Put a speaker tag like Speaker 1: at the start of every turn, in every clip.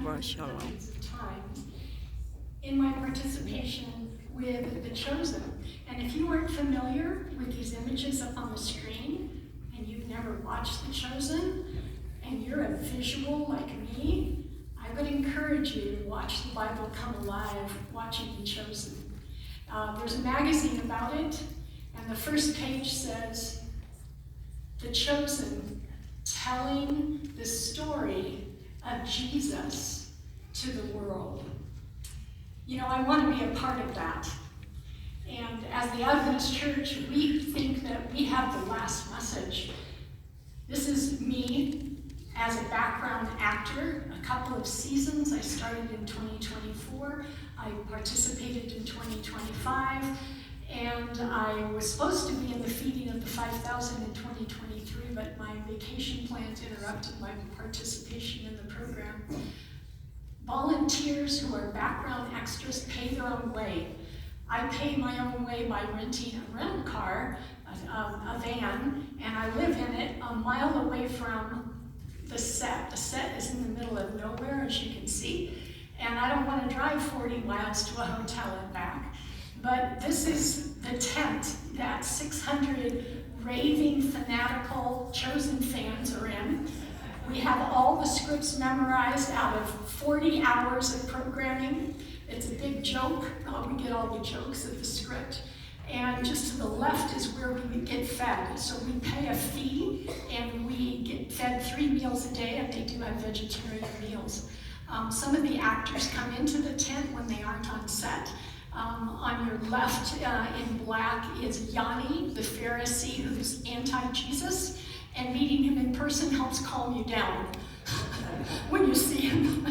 Speaker 1: Shabbat Shalom.
Speaker 2: In my participation with The Chosen. And if you aren't familiar with these images up on the screen, and you've never watched The Chosen, and you're a visual like me, I would encourage you to watch the Bible come alive watching The Chosen. There's a magazine about it, and the first page says, The Chosen, telling the story of Jesus to the world. You know, I want to be a part of that. And as the Adventist Church, we think that we have the last message. This is me as a background actor, a couple of seasons. I started in 2024. I participated in 2025. And I was supposed to be in the feeding of the 5,000 in 2023, but my vacation plans interrupted my participation in the program. Volunteers who are background extras pay their own way. I pay my own way by renting a rental car, a van, and I live in it a mile away from the set. The set is in the middle of nowhere, as you can see, and I don't want to drive 40 miles to a hotel and back. But this is the tent that 600 raving, fanatical, Chosen fans are in. We have all the scripts memorized out of 40 hours of programming. It's a big joke. We get all the jokes of the script. And just to the left is where we get fed. So we pay a fee, and we get fed 3 meals a day, and they do have vegetarian meals. Some of the actors come into the tent when they aren't on set. On your left in black is Yanni, the Pharisee, who's anti-Jesus, and meeting him in person helps calm you down when you see him.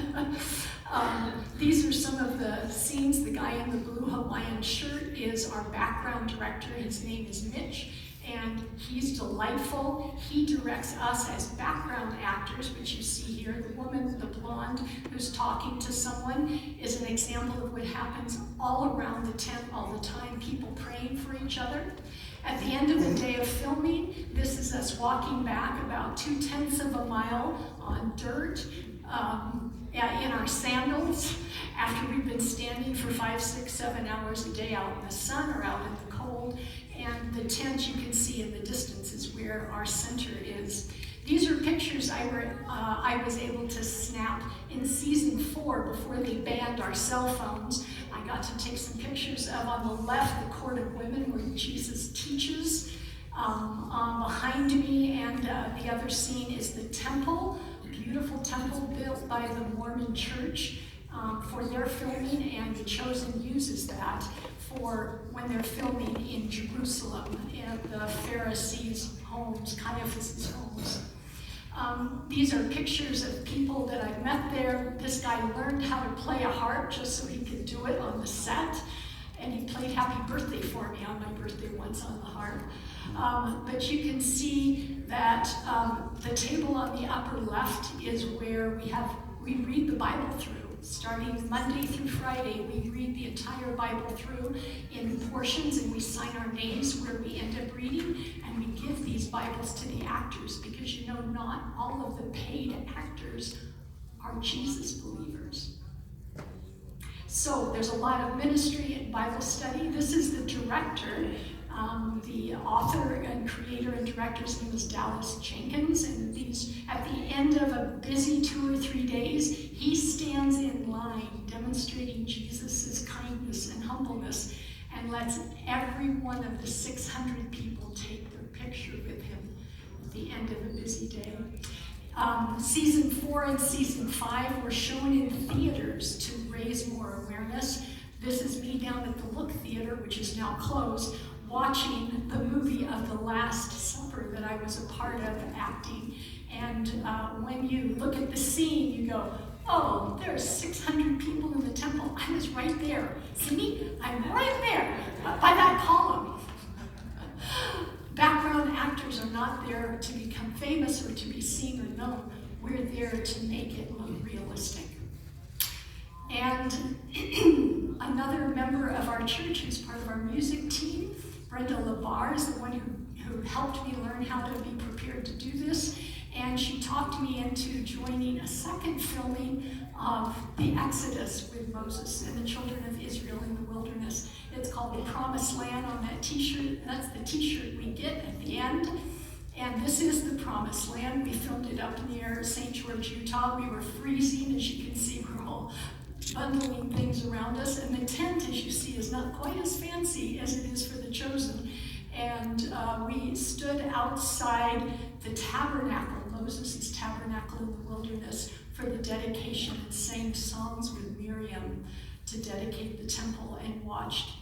Speaker 2: These are some of the scenes. The guy in the blue Hawaiian shirt is our background director. His name is Mitch, and he's delightful. He directs us as background actors, which you see here. The woman, the blonde, who's talking to someone is an example of what happens all around the tent all the time, people praying for each other. At the end of the day of filming, this is us walking back about 2/10 of a mile on dirt in our sandals after we've been standing for 5, 6, 7 hours a day out in the sun or out in the cold. And the tent you can see in the distance is where our center is. These are pictures I was able to snap in season 4 before they banned our cell phones. I got to take some pictures of, on the left, the court of women where Jesus teaches. Behind me, and the other scene is the temple, a beautiful temple built by the Mormon Church for their filming, and The Chosen uses that for when they're filming in Jerusalem, in the Pharisees' homes, Caiaphas' homes. These are pictures of people that I've met there. This guy learned how to play a harp just so he could do it on the set, and he played Happy Birthday for me on my birthday once on the harp. But you can see that the table on the upper left is where we read the Bible through. Starting Monday through Friday, we read the entire Bible through in portions, and we sign our names where we end up reading, and we give these Bibles to the actors, because you know not all of the paid actors are Jesus believers. So there's a lot of ministry and Bible study. This is the director. The author and creator and director's name is Dallas Jenkins, and at the end of a busy 2 or 3 days, he stands in line demonstrating Jesus' kindness and humbleness, and lets every one of the 600 people take their picture with him at the end of a busy day. Season 4 and season 5 were shown in theaters to raise more awareness. This is me down at the Look Theater, which is now closed, watching the movie of The Last Supper that I was a part of acting. And when you look at the scene, you go, oh, there's 600 people in the temple. I was right there. See me? I'm right there by that column. Background actors are not there to become famous or to be seen or known. We're there to make it look realistic. And another member of our church who's part of our music team, Brenda LaBar, is the one who helped me learn how to be prepared to do this. And she talked me into joining a second filming of the Exodus with Moses and the children of Israel in the wilderness. It's called The Promised Land on that t-shirt. That's the t-shirt we get at the end. And this is the Promised Land. We filmed it up near St. George, Utah. We were freezing, as you can see. We're all bundling things around us. And the tent, as you see, is not quite as fancy as it is for the Chosen. And we stood outside the tabernacle, Moses' tabernacle in the wilderness, for the dedication and sang songs with Miriam to dedicate the temple and watched.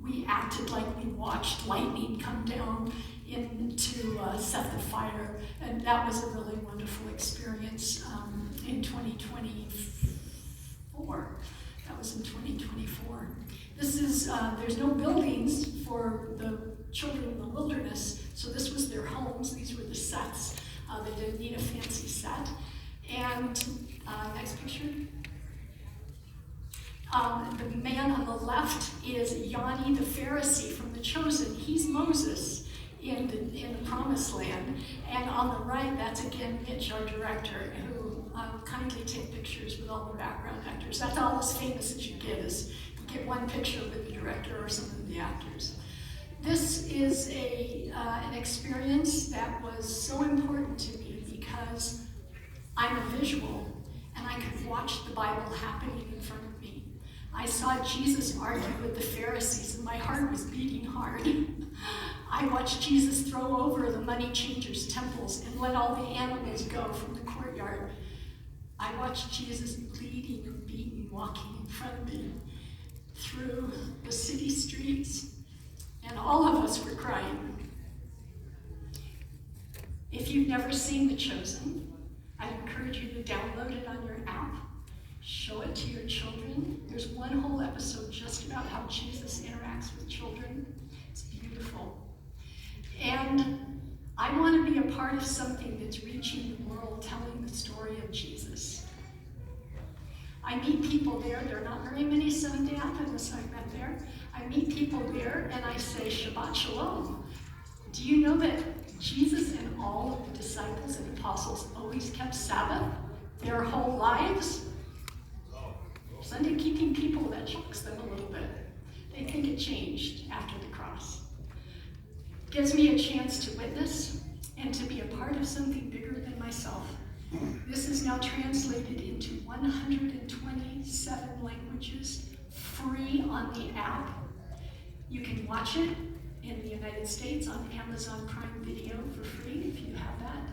Speaker 2: We acted like we watched lightning come down to set the fire, and that was a really wonderful experience in 2024. That was in 2024. This is, there's no buildings for the children in the wilderness, so this was their homes. These were the sets. They didn't need a fancy set. And next picture. The man on the left is Yanni the Pharisee from the Chosen. He's Moses in the Promised Land. And on the right, that's again Mitch, our director, who kindly take pictures with all the background actors. That's all as famous as you get get one picture with the director or some of the actors. This is an experience that was so important to me because I'm a visual and I could watch the Bible happening in front of me. I saw Jesus argue with the Pharisees and my heart was beating hard. I watched Jesus throw over the money changers' temples and let all the animals go from the courtyard. I watched Jesus bleeding and beaten walking in front of me through the city streets, and all of us were crying. If you've never seen The Chosen, I encourage you to download it on your app. Show it to your children. There's one whole episode just about how Jesus interacts with children. It's beautiful. And I want to be a part of something that's reaching the world, telling the story of Jesus. I meet people there. There are not very many Seventh-day Adventists I've met there. I meet people there and I say, Shabbat Shalom. Do you know that Jesus and all of the disciples and apostles always kept Sabbath their whole lives? Sunday keeping people, that shocks them a little bit. They think it changed after the cross. Gives me a chance to witness and to be a part of something bigger than myself. This is now translated into 127 languages, free on the app. You can watch it in the United States on Amazon Prime Video for free if you have that.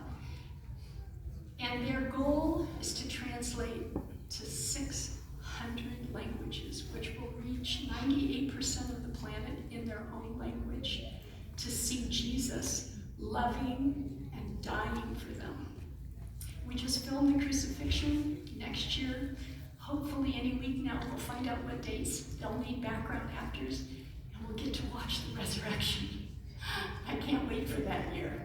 Speaker 2: And their goal is to translate to 600 languages, which will reach 98% of the planet in their own language, to see Jesus loving and dying for them. We just filmed the crucifixion. Next year, hopefully any week now, we'll find out what dates. They'll need background actors, and we'll get to watch the resurrection. I can't wait for that year.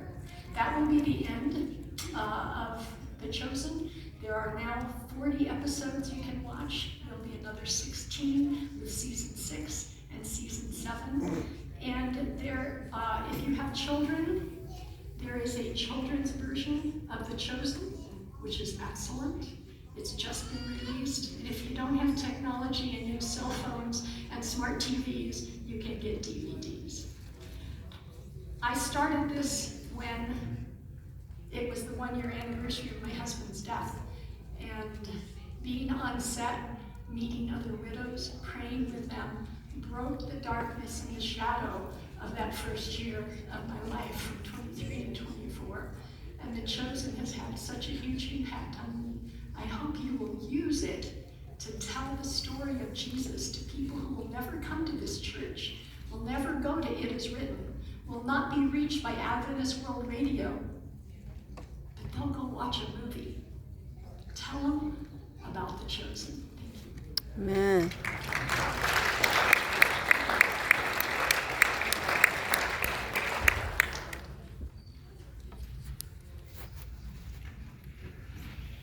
Speaker 2: That will be the end of The Chosen. There are now 40 episodes you can watch. There'll be another 16 with season 6 and season 7. And there, if you have children, there is a children's version of The Chosen, which is excellent. It's just been released. And if you don't have technology and use cell phones and smart TVs, you can get DVDs. I started this when it was the 1-year anniversary of my husband's death. And being on set, meeting other widows, praying with them, broke the darkness and the shadow of that first year of my life from 23 to 24. And The Chosen has had such a huge impact on me. I hope you will use it to tell the story of Jesus to people who will never come to this church, will never go to It Is Written, will not be reached by Adventist World Radio, but they'll go watch a movie. Tell them about The Chosen. Thank you.
Speaker 1: Amen.